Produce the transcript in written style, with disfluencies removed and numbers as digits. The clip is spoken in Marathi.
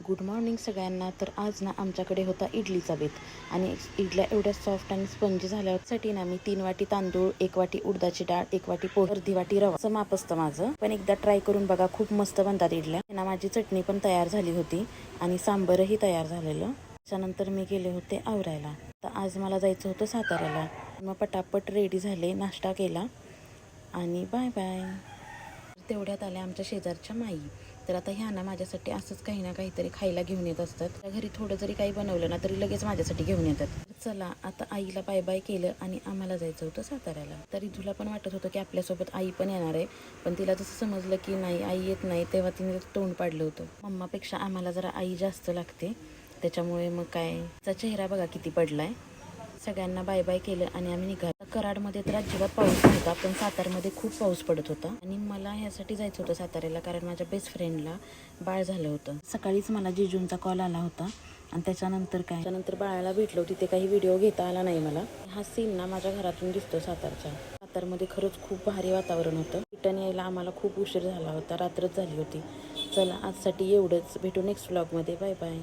गुड मॉर्निंग सगळ्यांना. तर आज ना आमच्याकडे होता इडलीचा बेत आणि इडल्या एवढ्या सॉफ्ट आणि स्पंजी झाल्यासाठी ना मी 3 वाटी तांदूळ, 1 वाटी उडदाची डाळ, 1 वाटी पोहे, अर्धी वाटी रवा असं माप असतं माझं. पण एकदा ट्राय करून बघा, खूप मस्त बनतात इडल्या. ना माझी चटणी पण तयार झाली होती आणि सांबरही तयार झालेलं. त्याच्यानंतर मी गेले होते आवरायला. तर आज मला जायचं होतं साताऱ्याला. मग पटापट रेडी झाले, नाश्ता केला आणि बाय बाय. तेवढ्यात आल्या आमच्या शेजारच्या माई. तर आता ह्या ना माझ्यासाठी असंच काही ना काहीतरी खायला घेऊन येत असतात. त्या घरी थोडं जरी काही बनवलं ना तरी लगेच माझ्यासाठी घेऊन येतात. चला आता आईला बाय बाय केलं आणि आम्हाला जायचं होतं साताऱ्याला. तरी तुला पण वाटत होतं की आपल्यासोबत आई पण येणार आहे, पण तिला जसं समजलं की नाही आई येत नाही तेव्हा तिने तोंड पाडलं होतं. मम्मापेक्षा आम्हाला जरा आई जास्त लागते, त्याच्यामुळे मग काय तिचा चेहरा बघा किती पडलाय. सगळ्यांना बाय बाय केलं आणि आम्ही निघालो. कराडमध्ये तर अजिबात पाऊस नव्हता, पण सातारमध्ये खूप पाऊस पडत होता. आणि मला ह्यासाठी जायचं होतं साताऱ्याला, कारण माझ्या बेस्ट फ्रेंडला बाळ झालं होतं. सकाळीच मला जिजूंचा कॉल आला होता आणि त्याच्यानंतर बाळाला भेटलो. तिथे काही व्हिडिओ घेता आला नाही मला. हा सीन ना माझ्या घरातून दिसतो सातारच्या. सातारमध्ये खरंच खूप भारी वातावरण होतं. रिटर्न यायला आम्हाला खूप उशीर झाला होता, रात्रच झाली होती. चला आजसाठी एवढंच. भेटू नेक्स्ट व्लॉगमध्ये. Bye bye.